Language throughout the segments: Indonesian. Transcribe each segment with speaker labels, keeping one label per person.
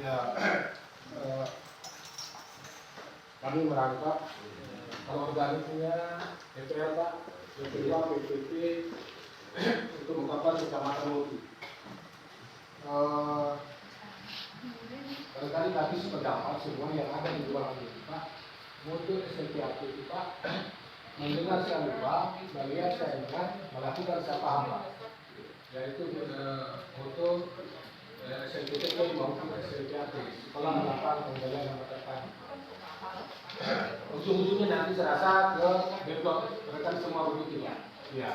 Speaker 1: Ya, eh, kami merangkap kalau organisasinya DPR Pak, yang kedua PPP untuk mengungkapkan Kecamatan Mutu. Barangkali kami sependapat semua yang ada di ruangan ini Pak, Mutu SMPAP itu Pak, mendengar saya lupa, melihat saya ingat, melakukan saya paham Pak, yaitu foto SMPTP maupun SMPAP setelah melakukan penggalian nama terkait. Ujung-ujungnya nanti serasa ke deadlock, mereka semua begitu ya. Ya.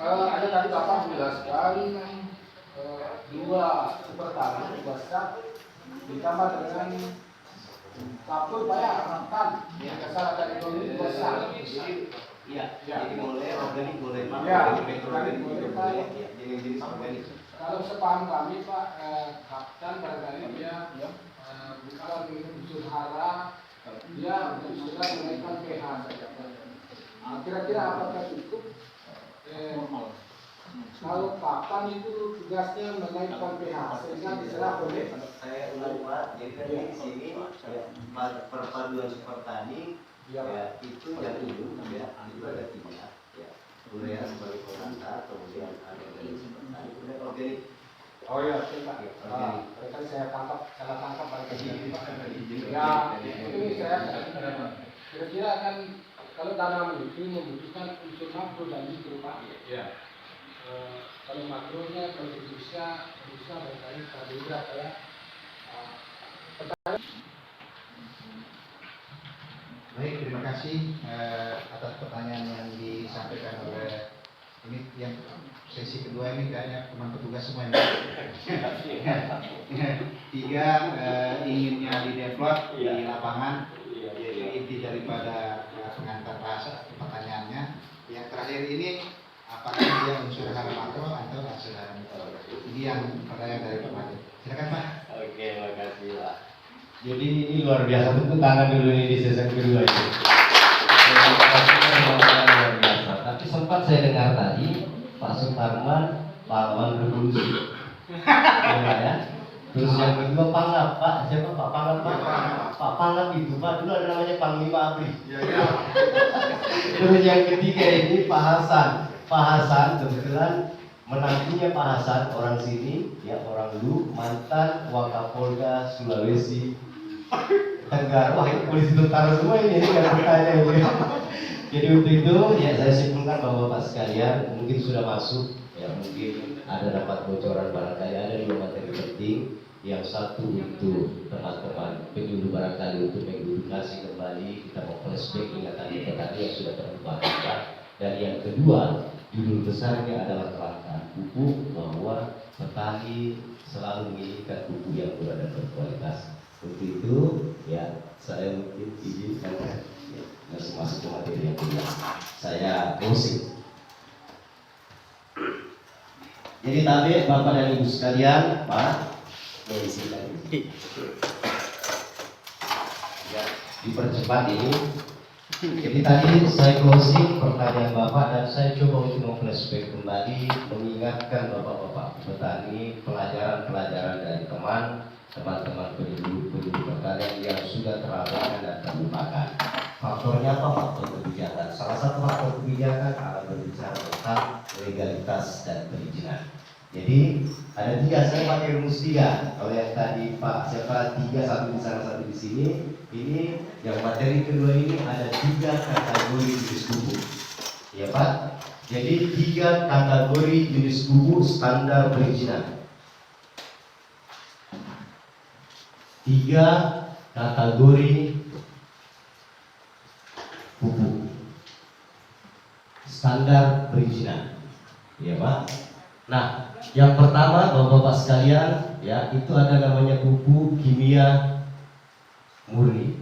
Speaker 1: Ada tadi Bapak menjelaskan dua supertangan, dua stat ditambah dengan kapur Pak ya, kan? Yang kesal ada ekonomi dua stat.
Speaker 2: Iya. Jadi boleh organik boleh Pak.
Speaker 1: Ya,
Speaker 2: organik boleh Pak. Jenis organik.
Speaker 1: Kalau sepaham kami Pak, Kapten barangkali dia kalau di unsur hara dia sudah menaikkan pH saja. Kira-kira apakah cukup? Kalau Kapten itu tugasnya menaikkan pH sehingga diserah oleh
Speaker 2: Saya ulang Pak, jadi kan di sini perpaduan super tani ya itu yang dulu ya itu ada 3 ya. Urea sebagai pengantar, kemudian ada organik super tani, kemudian organik.
Speaker 1: Oh iya, Pak. Barangkali saya salah tangkap barangkali Pak. Ya, ini saya kira-kira kan kalau tanam itu membutuhkan unsur makro dan mikro Pak. Ya. Kalau makronya kontribusinya barangkali karbohidrat ya.
Speaker 3: Baik, terima kasih atas pertanyaan yang disampaikan oleh ini yang sesi kedua ini kayaknya teman petugas semua ini. 3 inginnya di develop di lapangan, yaitu inti daripada pengantar bahasa pertanyaannya. Yang terakhir ini apakah dia unsur hara makro atau unsur hara mikro? Ini yang pertanyaan dari Pak Mati. Silakan Pak.
Speaker 2: Oke, makasih Pak. Jadi ini luar biasa, tepuk tangan dulu ini di sesi kedua ini. Luar biasa. Tapi sempat saya dengar tadi Pak Suparman pahlawan revolusi. Ya. Terus yang kedua Pangap Pak, siapa Pak Pangap Pak? Pak Pangap itu Pak dulu ada namanya Panglima ABRI. Terus yang ketiga ini Pak Hasan. Pak Hasan kebetulan menantunya Pak Hasan orang sini, ya orang Lu, mantan Wakapolda Sulawesi Tenggara. Wah ini polisi tentara semua ini kan bertanya ini. Jadi untuk itu ya saya simpulkan bahwa Bapak sekalian mungkin sudah masuk, ya mungkin ada dapat bocoran barangkali ada 2 materi penting. Yang satu untuk teman-teman penyuluh barangkali untuk mengedukasi kembali, kita mau flashback ingatan kita tadi yang sudah terlupakan. Dan yang kedua, judul besarnya adalah kelangkaan pupuk, bahwa petani selalu menginginkan pupuk yang murah dan berkualitas. Untuk itu, ya saya mungkin izinkan ya, masuk ke materi yang kedua. Saya closing. Jadi tadi Bapak dan Ibu sekalian, Pak, ya, dipercepat ini. Jadi tadi saya closing pertanyaan Bapak dan saya coba untuk memflashback kembali, mengingatkan Bapak-bapak petani pelajaran-pelajaran dari teman-teman penyuluh pertanian yang sudah terabaikan dan terlupakan. Faktornya apa? Faktor kebijakan. Salah satu faktor kebijakan adalah berbicara tentang legalitas dan perizinan. Jadi ada 3, saya pakai rumus 3. Kalau yang tadi Pak siapa 3, 1 di sana 1 di sini. Ini yang materi kedua ini ada 3 kategori jenis pupuk. Ya Pak. Jadi 3 kategori jenis pupuk standar perizinan. 3 kategori pupuk standar perizinan. Ya Pak. Nah, yang pertama Bapak-bapak sekalian, ya itu ada namanya pupuk kimia murni,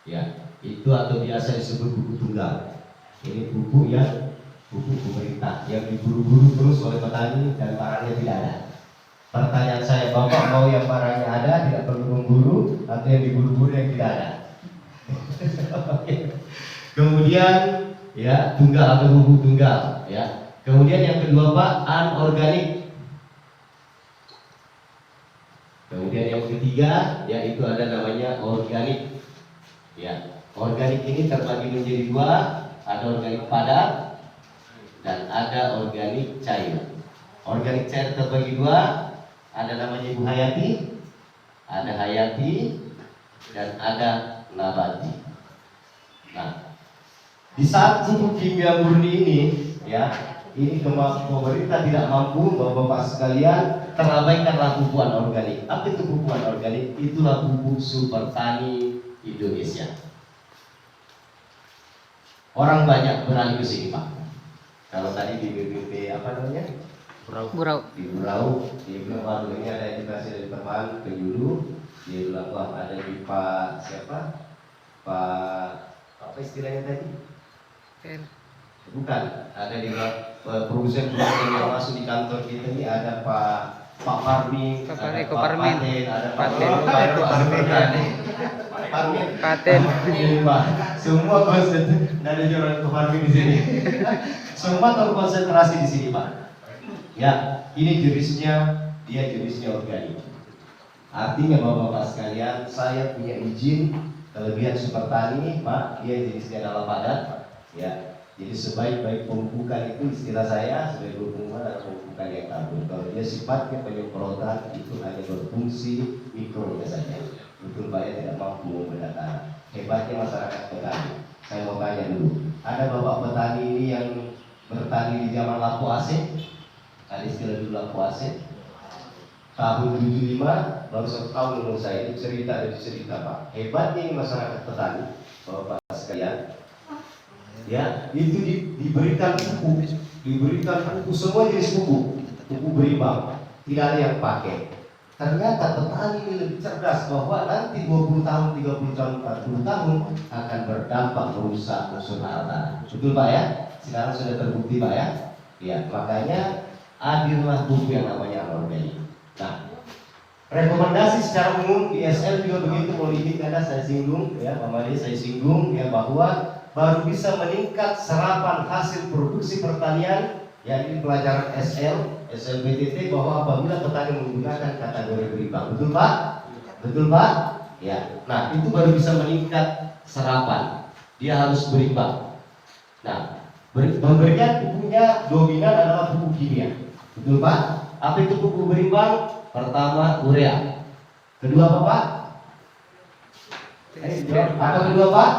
Speaker 2: ya itu atau biasa disebut pupuk tunggal. Ini pupuk pemerintah yang diburu-buru terus oleh petani dan barangnya tidak ada. Pertanyaan saya, Bapak mau yang barangnya ada tidak perlu memburu atau yang diburu-buru yang tidak ada? Kemudian ya tunggal atau pupuk tunggal, ya. Kemudian yang kedua Pak, anorganik. Kemudian yang ketiga, yaitu ada namanya organik. Ya, organik ini terbagi menjadi dua, ada organik padat dan ada organik cair. Organik cair terbagi dua, ada namanya Ibu Hayati, ada Hayati, dan ada Nabati. Nah, di saat pupuk kimia murni ini, ya, ini pemerintah tidak mampu, Bapak-bapak sekalian, terabaikanlah pupukan organik. Apa itu pupukan organik? Itulah pupuk super tani Indonesia. Orang banyak beralih ke sini, Pak. Kalau tadi di BPP apa namanya?
Speaker 4: Burau.
Speaker 2: Di Burau, di Burau ini ada edukasi dari teman ke Yulu, di Lampung ada di Pak siapa? Pak apa istilahnya tadi? Bukan, ada di produsen yang masuk di kantor kita ini ada Pak Parmi, ada Pak Paten, ada Pak
Speaker 4: Paten.
Speaker 2: Pak. Semua konsentrasi ada orang Pak Parmi di sini. Semua terkonsentrasi di sini, Pak. Ya, ini jenisnya, dia jenisnya organik. Artinya Bapak-bapak sekalian, saya punya izin kelebihan super tani, Pak, dia jenisnya adalah padat. Ya, jadi sebaik-baik pemupukan itu istilah saya, sebaik pemupukan adalah pemupukan yang kabur. Kalau dia sifatnya penyemprotan itu hanya berfungsi mikronya saja. Betul Pak, ya tidak mampu membedakan. Hebatnya masyarakat petani. Saya mau tanya dulu, ada bapak petani ini yang bertani di zaman Lapu Ase? Ada istilah dulu Lapu Ase? Tahun 75, baru 1 tahun umur saya, itu cerita dari cerita Pak. Hebatnya ini masyarakat petani, bapak sekalian. Ya, itu diberikan pupuk, semua jenis pupuk berimbang, tidak ada yang pakai. Ternyata petani ini lebih cerdas bahwa nanti 20 tahun, 30 tahun, 40 tahun akan berdampak merusak unsur hara. Betul Pak ya? Sekarang sudah terbukti Pak ya? Ya, makanya hadirlah pupuk yang namanya anorganik. Nah, rekomendasi secara umum di SL juga begitu, politik ada saya singgung ya, Pak Made saya singgung ya, bahwa baru bisa meningkat serapan hasil produksi pertanian, yakni pelajaran SLBTT, bahwa apabila petani menggunakan kategori berimbang. Betul Pak? Betul Pak? Ya. Nah, itu baru bisa meningkat serapan. Dia harus berimbang. Nah, pemberian pupuknya dominan adalah pupuk kimia. Betul Pak? Apa itu pupuk berimbang? Pertama, urea. Kedua apa Pak? Apa kedua Pak?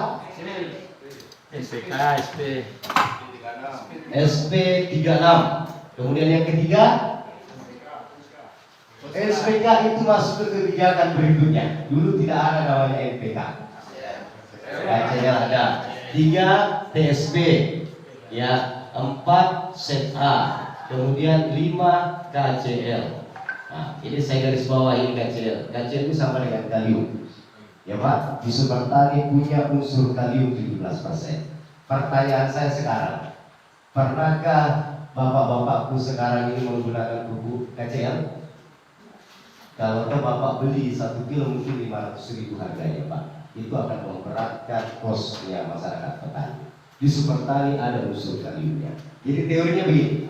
Speaker 2: SP36. Kemudian yang ketiga, SPK itu masuk ke kebijakan berikutnya. Dulu tidak ada namanya NPK. Kayaknya ada. 3 TSP, ya, 4 ZA, kemudian 5 KCL. Nah, ini saya garis bawah ini KCL. KCL itu sama dengan kalium. Ya Pak, di super tani punya unsur kalium 17%. Pertanyaan saya sekarang, pernahkah bapak-bapakku sekarang ini menggunakan pupuk KCL? Kalau bapak beli 1 kilo mungkin 500.000 harganya Pak, itu akan memberatkan kosnya masyarakat petani. Di super tani ada unsur kaliumnya. Jadi teorinya begini,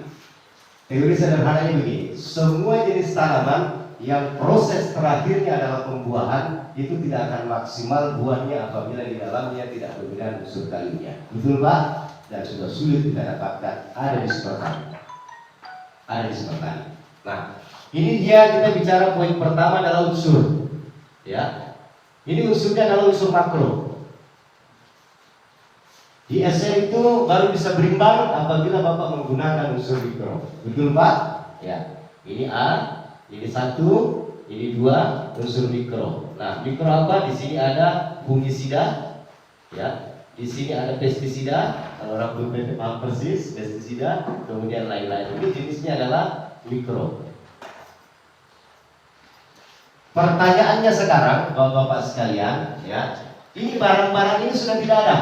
Speaker 2: teori sederhananya begini, semua jenis tanaman yang proses terakhirnya adalah pembuahan itu tidak akan maksimal buahnya apabila di dalamnya tidak berlebihan unsur kaliumnya. Betul Pak? Dan sudah sulit kita dapatkan, ada di super tani. Ada di super tani. Nah, ini dia kita bicara poin pertama adalah unsur. Ya. Ini unsurnya adalah unsur makro. Di SL itu baru bisa berimbang apabila Bapak menggunakan unsur mikro. Betul Pak? Ya. Ini A, ini 1, ini 2 unsur mikro. Nah, mikro apa? Di sini ada fungisida, ya. Di sini ada pestisida. Kalau orang BPP paham persis, pestisida, kemudian lain-lain. Ini jenisnya adalah mikro. Pertanyaannya sekarang, Bapak-bapak sekalian, ya, ini barang-barang ini sudah tidak ada.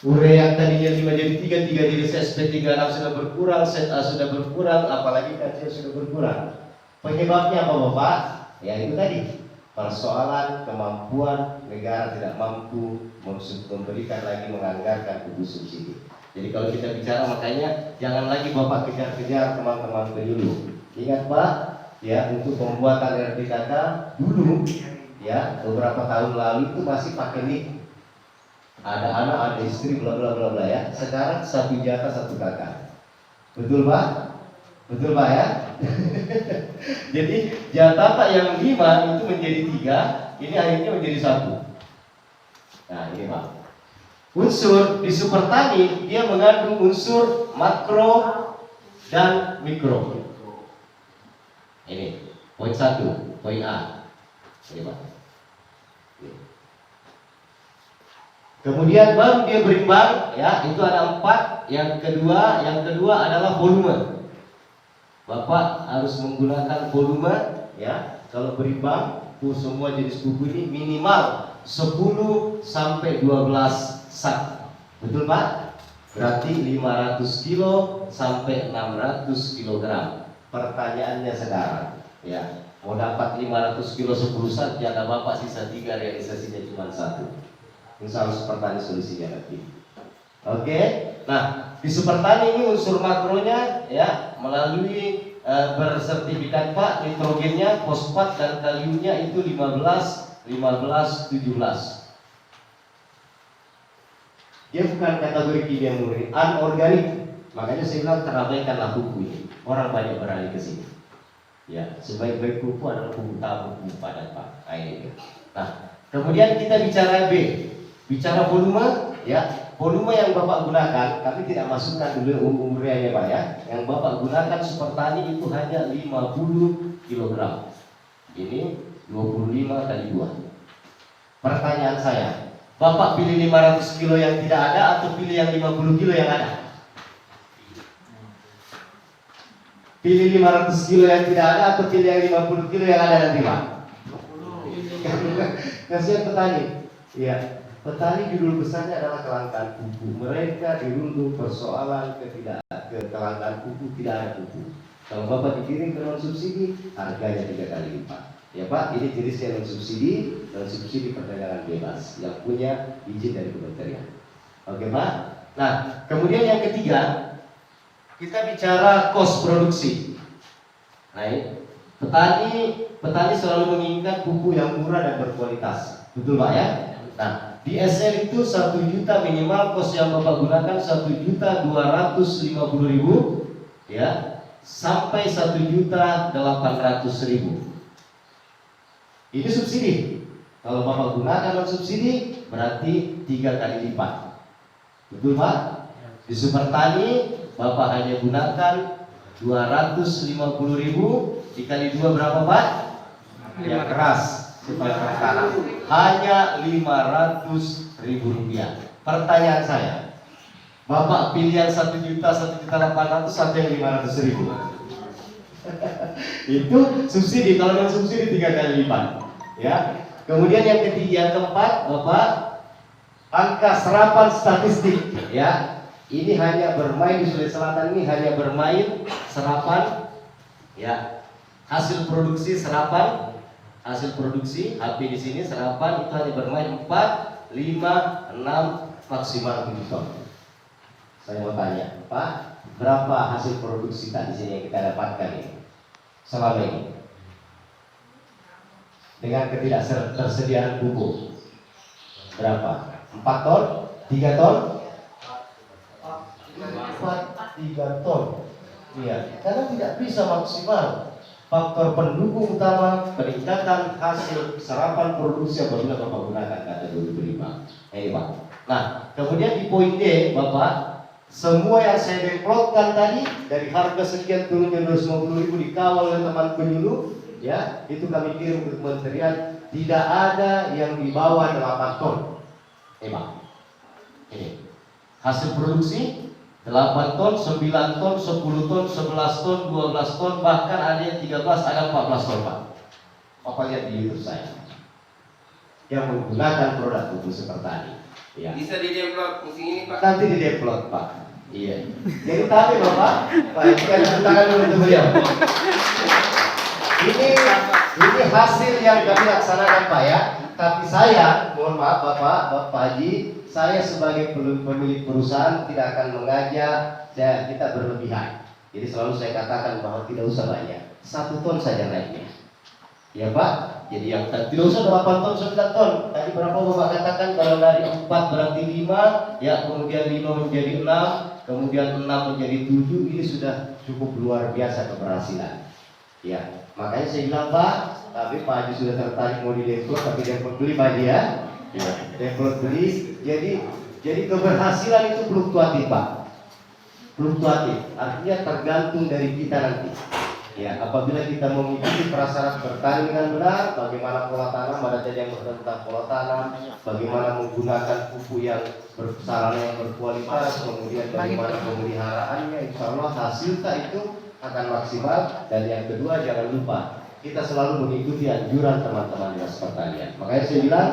Speaker 2: Urea yang tadinya 5 jadi 3, 3 jadi SP36 sudah berkurang, ZA sudah berkurang, apalagi KCL sudah berkurang. Penyebabnya apa Bapak? Ya itu tadi, persoalan kemampuan negara tidak mampu memberikan lagi menganggarkan pupuk subsidi. Jadi kalau kita bicara makanya jangan lagi Bapak kejar-kejar teman-teman pendulu. Ingat Pak, ya untuk pembuatan RPKK dulu ya beberapa tahun lalu itu masih pakai nik. Ada anak, ada istri, bla bla bla bla ya. Sekarang 1 jatah 1 kakak. Betul Pak? Betul Pak ya? Jadi jatah Pak yang 5 itu menjadi 3, ini akhirnya menjadi 1. Nah ini Pak. Unsur di super tani dia mengandung unsur makro dan mikro. Ini poin 1, poin A. Ini Pak. Kemudian baru dia berimbang, ya itu ada 4. Yang kedua adalah volume. Bapak harus menggunakan volume, ya. Kalau berimbang, semua jenis pupuk ini minimal 10 sampai 12 sak. Betul Pak? Berarti 500 kilo sampai 600 kilogram. Pertanyaannya sekarang, ya, mau dapat 500 kilo 10 sak, jatah Bapak sisa 3, realisasinya cuma 1. Insya Allah super tani solusinya nanti. Oke, nah di super tani ini unsur makronya ya melalui bersertifikat Pak, nitrogennya, fosfat dan kaliumnya itu 15, 17. Dia bukan kategori kimia murni, anorganik. Makanya saya bilang terabaikanlah pupuk ini. Orang banyak beralih ke sini. Ya, sebaik-baik pupuk adalah pupuk tabur, pupuk padat Pak. Nah, ini. Nah, kemudian kita bicara B. Bicara volume, ya volume yang Bapak gunakan, kami tidak masukkan dulu umurnya Pak ya. Yang Bapak gunakan super tani itu hanya 50 kg. Ini 25 kali 2. Pertanyaan saya, Bapak pilih 500 kilo yang tidak ada atau pilih yang 50 kilo yang ada? Pilih 500 kilo yang tidak ada atau pilih yang 50 kilo yang ada nanti Pak? Kasihan petani. Iya. Petani judul besarnya adalah kelangkaan pupuk. Mereka dirundung persoalan kelangkaan pupuk, tidak ada pupuk. Kalau Bapak dikirim ke non subsidi, harganya 3 kali lipat. Ya Pak, ini jenisnya non subsidi perdagangan bebas yang punya izin dari kementerian. Oke Pak. Nah, kemudian yang ketiga, kita bicara cost produksi. Nah, petani selalu menginginkan pupuk yang murah dan berkualitas. Betul Pak ya? Nah, di SL itu 1 juta minimal kos yang Bapak gunakan 1.250.000 ya sampai 1.800.000. Ini subsidi. Kalau Bapak gunakan non subsidi berarti 3 kali lipat. Betul Pak? Di super tani Bapak hanya gunakan 250.000 dikali 2 berapa Pak? Yang keras. Hanya 500.000 rupiah. Pertanyaan saya, Bapak pilih yang 1 juta, 1.800.000 atau yang 500.000? Itu subsidi. Kalau yang subsidi 3 kali lipat. Ya. Kemudian yang keempat, Bapak, angka serapan statistik. Ya, ini hanya bermain di Sulawesi Selatan ini hanya bermain serapan. Ya, hasil produksi serapan. Hasil produksi HP di sini serapan itu hanya bermain 4, 5, 6 maksimal 7 ton. Saya mau tanya, Pak, berapa hasil produksi di sini yang kita dapatkan ini selama ini? Dengan ketidaktersediaan pupuk berapa? 4 ton? 3 ton? 3 ton. Iya, karena tidak bisa maksimal. Faktor pendukung utama peningkatan hasil serapan produksi apabila Bapak gunakan kategori 5. Ini Pak. Nah, kemudian di poin D, Bapak, semua yang saya deplotkan tadi dari harga sekian turunnya 250.000 dikawal oleh teman penyuluh, ya, itu kami kirim ke kementerian, tidak ada yang di bawah 8 ton. Ini Pak. Ini hasil produksi 8 ton, 9 ton, 10 ton, 11 ton, 12 ton, bahkan ada yang 13, ada 14 ton Pak. Bapak lihat di YouTube saya yang menggunakan produk pupuk seperti ya. Bisa di-download musim ini Pak? Nanti di-download Pak. Iya. Jadi tapi Bapak, kita tangan dulu untuk beliau. Ini hasil yang kami laksanakan Pak ya. Tapi saya, mohon maaf Bapak Haji, saya sebagai pemilik perusahaan tidak akan mengajak kita berlebihan. Jadi selalu saya katakan bahwa tidak usah banyak. 1 ton saja naiknya. Ya Pak, jadi yang tidak usah 8 ton, 9 ton. Tadi berapa Bapak katakan, kalau dari 4 berarti 5, ya kemudian 5 menjadi 6, kemudian 6 menjadi 7, ini sudah cukup luar biasa keberhasilan. Ya, makanya saya bilang Pak, tapi Pak Haji sudah tertarik mau didevelop, tapi develop beli Pak Haji ya. Ya, develop beli, jadi keberhasilan itu fluktuatif Pak. Fluktuatif, artinya tergantung dari kita nanti. Ya, apabila kita mengikuti prasyarat bertani dengan benar, bagaimana pola tanam, ada tadi yang tentang pola tanam, bagaimana menggunakan pupuk yang bersarana yang berkualitas, kemudian bagaimana pemeliharaannya, insya Allah hasil itu akan maksimal. Dan yang kedua, jangan lupa kita selalu mengikuti anjuran teman-teman dinas pertanian. Makanya saya bilang,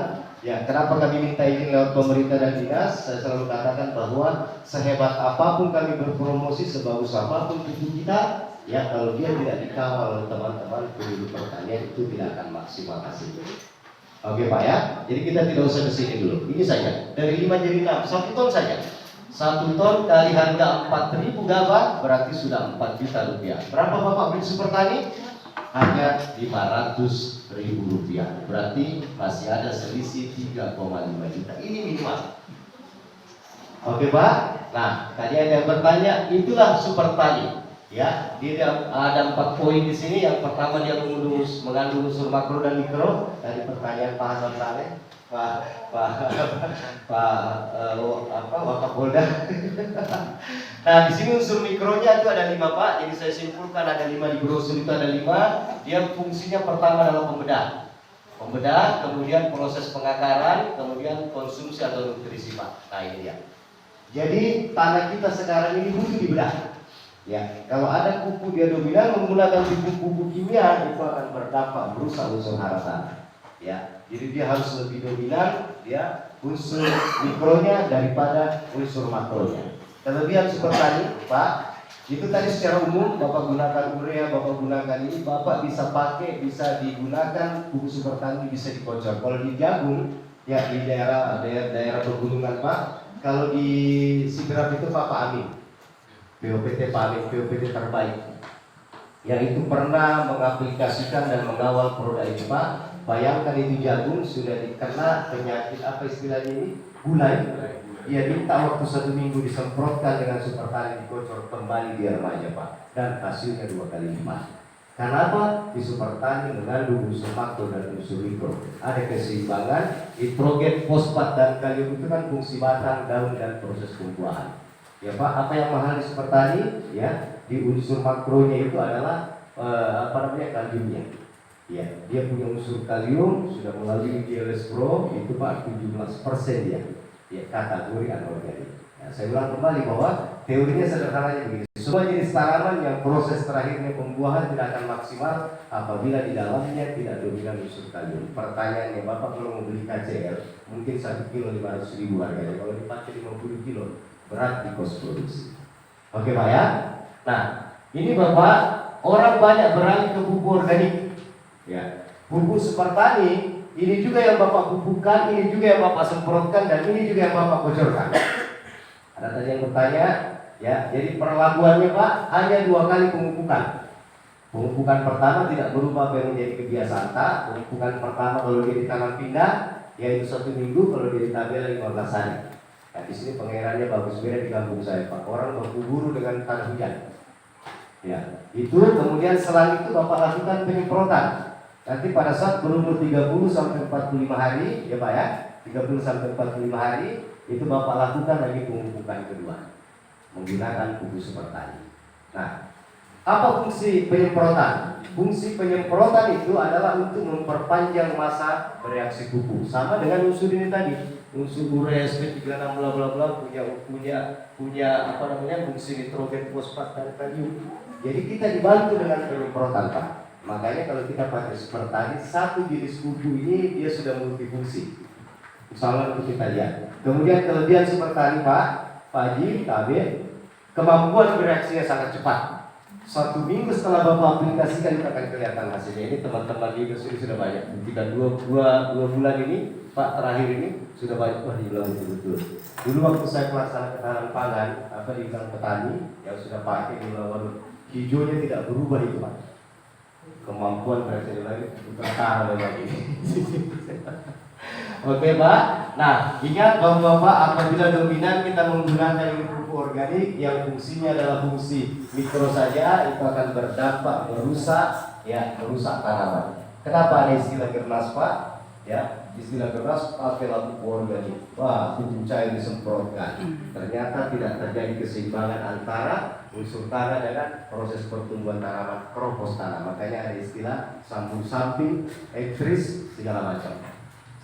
Speaker 2: ya kenapa kami minta izin lewat pemerintah dan dinas, saya selalu katakan bahwa sehebat apapun kami berpromosi, sebagus apapun pupuk kita, ya kalau dia tidak dikawal oleh teman-teman penduduk pertanian, itu tidak akan maksimal hasilnya. Oke Pak ya, jadi kita tidak usah kesini dulu. Ini saja, dari 5 jadi 6, 1 ton saja. 1 ton kali harga 4.000 gabah berarti sudah 4 juta rupiah. Berapa Bapak beli super tani? Hanya 500.000 rupiah. Berarti masih ada selisih 3,5 juta. Ini minimal. Oke Pak. Nah, tadi ada yang bertanya, itulah super tani. Ya, dia ada 4 poin di sini. Yang pertama, dia mengandung unsur makro dan mikro. Dari pertanyaan Pak Hasan Saleh, Wakapolda. Nah, di sini unsur mikronya itu ada 5 Pak. Jadi saya simpulkan ada 5 di brosur itu ada 5. Dia fungsinya pertama adalah pembedah, kemudian proses pengakaran, kemudian konsumsi atau nutrisi Pak. Nah ini dia. Jadi tanah kita sekarang ini butuh dibedah. Ya, kalau ada pupuk dia dominan menggunakan pupuk kimia, itu akan berdampak merusak unsur hara tanah. Ya, jadi dia harus lebih dominan ya unsur mikronya daripada unsur makronya. Kelebihan super tani, Pak, itu tadi secara umum Bapak gunakan urea, Bapak gunakan ini, Bapak bisa pakai, bisa digunakan pupuk super tani, bisa dikocor. Kalau di jagung, ya di daerah pegunungan Pak, kalau di Sidrap itu Pak Amin, BOPT Pak Amin, BOPT terbaik, yang itu pernah mengaplikasikan dan mengawal produk itu Pak. Bayangkan itu jagung sudah dikena penyakit apa istilahnya ini, gulai. Dia minta waktu 1 minggu disemprotkan dengan super tani, dikocor kembali dia remaja Pak, dan hasilnya 2 kali lipat. Karena apa? Di super tani mengandung unsur makro dan unsur mikro. Ada keseimbangan, nitrogen, fosfat dan kalium itu kan fungsi batang, daun dan proses pembuahan. Ya Pak, apa yang mahal di super tani? Ya, di unsur makronya itu adalah kaliumnya. Ya, dia punya unsur kalium sudah melalui GLS Pro itu Pak 17% dia. Ya, kategori anorganik. Ya, saya ulang kembali bahwa teorinya sederhananya begini. Semua jenis tanaman yang proses terakhirnya pembuahan tidak akan maksimal apabila di dalamnya tidak dominan unsur kalium. Pertanyaannya, Bapak kalau mau beli KCL mungkin 1 kilo 500.000 harganya. Kalau dipakai 50 kilo berat di kos produksi. Oke Pak ya. Nah, ini Bapak, orang banyak beralih ke pupuk organik. Ya, pupuk super tani ini juga yang Bapak pupukkan, ini juga yang Bapak semprotkan, dan ini juga yang Bapak bocorkan. Ada tadi yang bertanya, ya, jadi perlakuannya Pak hanya 2 kali pemupukan. Pemupukan pertama tidak berubah apa yang menjadi kebiasaan tak. Pemupukan pertama kalau dia ditanam pindah, yaitu 1 minggu, kalau dia ditabel 15 hari. Nah, di sini pengairannya bagus beda di kampung saya Pak. Orang berburu dengan tanah hujan. Ya, itu kemudian selang itu Bapak lakukan penyemprotan. Nanti pada saat berumur 30 sampai 45 hari, ya Pak ya, 30 sampai 45 hari, itu Bapak lakukan lagi pemupukan kedua menggunakan pupuk super tani. Nah, apa fungsi penyemprotan? Fungsi penyemprotan itu adalah untuk memperpanjang masa bereaksi pupuk. Sama dengan unsur ini tadi, unsur urea, SP36 bla bla bla punya fungsi nitrogen, fosfat dan kalium. Jadi kita dibantu dengan penyemprotan Pak. Makanya kalau kita pakai super tani, 1 jenis pupuk ini dia sudah multifungsi. Misalnya untuk kita lihat. Kemudian kelebihan super tani Pak Haji, KB, kemampuan bereaksinya sangat cepat. 1 minggu setelah Bapak aplikasikan itu akan kelihatan hasilnya. Ini teman-teman di industri sudah banyak. Ketika 2 bulan ini, Pak terakhir ini sudah banyak. Wah, dibilang betul-betul. Dulu waktu saya pelaksana ketahanan pangan, di bidang petani yang sudah pakai di lawan hijaunya tidak berubah itu Pak. kemampuan presiden lagi utara lagi. Oke Pak, nah ingat Bapak-Bapak, apabila dominan kita menggunakan pupuk organik yang fungsinya adalah fungsi mikro saja, itu akan berdampak merusak tanaman. Kenapa ada istilah gernas Pak? Ya, istilah gernas pakailah pupuk organik. Wah, pupuk cair disemprotkan. Ternyata tidak terjadi keseimbangan antara unsur tanah dengan proses pertumbuhan tanaman, kropos tanah. Makanya ada istilah sambung samping, ekstris, segala macam.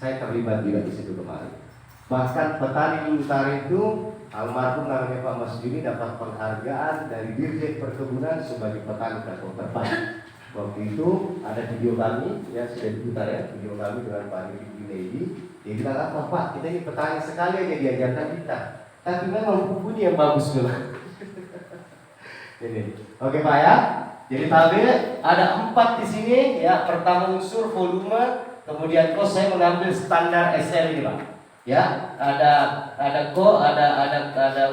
Speaker 2: Saya terlibat juga di situ kemarin. Bahkan petani di utara itu, almarhum namanya Pak Mas Juni dapat penghargaan dari Dirjen Perkebunan sebagai petani kakao terbaik. Waktu itu ada video kami, ya sudah diputar ya, video kami dengan Pak Didi Lady. Dia bilang apa Pak, kita ini petani sekali aja diajarkan kita, tapi memang pupuknya yang bagus banget. Ini, oke Pak ya. Jadi tabel ada 4 di sini ya. Pertama unsur volume. Kemudian kos saya mengambil standar SL ini Pak. Ya, ada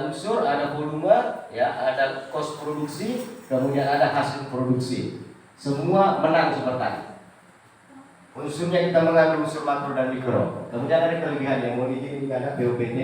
Speaker 2: unsur, ada volume, ya, ada kos produksi, kemudian ada hasil produksi. Semua menang seperti unsurnya kita mengambil unsur makro dan mikro. Kemudian ada kelebihan yang mau ini ada POPT,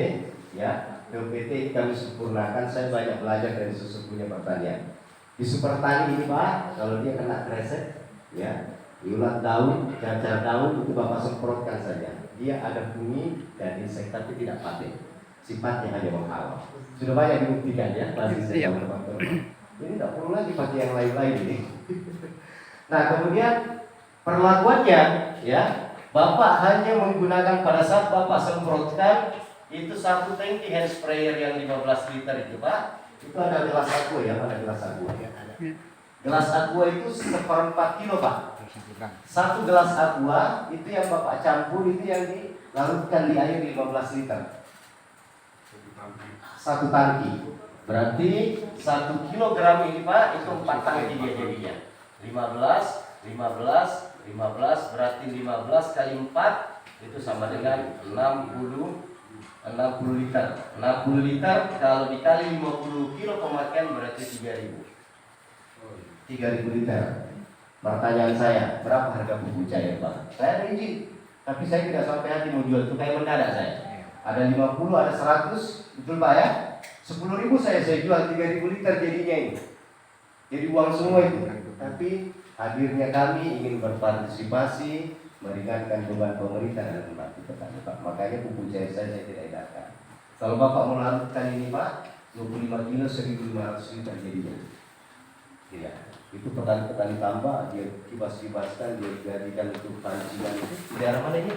Speaker 2: ya. POPT kami sempurnakan. Saya banyak belajar dari sesungguhnya pertanian. Di super tani ini Pak, kalau dia kena kresek, ya. Ulat daun, cacar daun itu Bapak semprotkan saja. Dia ada fungi dan insek tapi tidak paten. Sifatnya hanya menghalau. Sudah banyak dibuktikan ya, masih saya ini tidak perlu lagi pakai yang lain-lain ini. Nah kemudian perlakuannya, ya, Bapak hanya menggunakan pada saat Bapak semprotkan itu 1 tangki hand sprayer yang 15 liter itu Pak. Itu ada gelas aqua ya, ada gelas aqua ya. Gelas aqua itu 1/4 kilo Pak. 1 gelas aqua itu yang Bapak campur itu yang dilarutkan di air 15 liter. 1 tangki. Berarti 1 kilogram ini Pak itu 4 tangki dia jadinya. 15 berarti 15 kali 4 itu sama dengan 60 liter. 60 liter kalau dikali 50 kilo pemakaian berarti 3.000 liter. Pertanyaan saya, berapa harga pupuk cair Pak? Saya ada izin, tapi saya tidak sampai hati mau jual, itu kayak mendadak saya. Ada 50, ada 100, betul Pak ya? 10.000 saya jual 3.000 liter jadinya ini. Jadi uang semua itu. Tapi hadirnya kami ingin berpartisipasi, meringankan beban pemerintah dan membantu petani Pak. Makanya pupuk cair saya tidak edarkan. Kalau Bapak mau larutkan ini Pak, 25 kilo 1.500 liter jadinya. Iya. Itu petani-petani tambah dia kibas-kibaskan, dia jadikan untuk pancingan. Di daerah mana ini?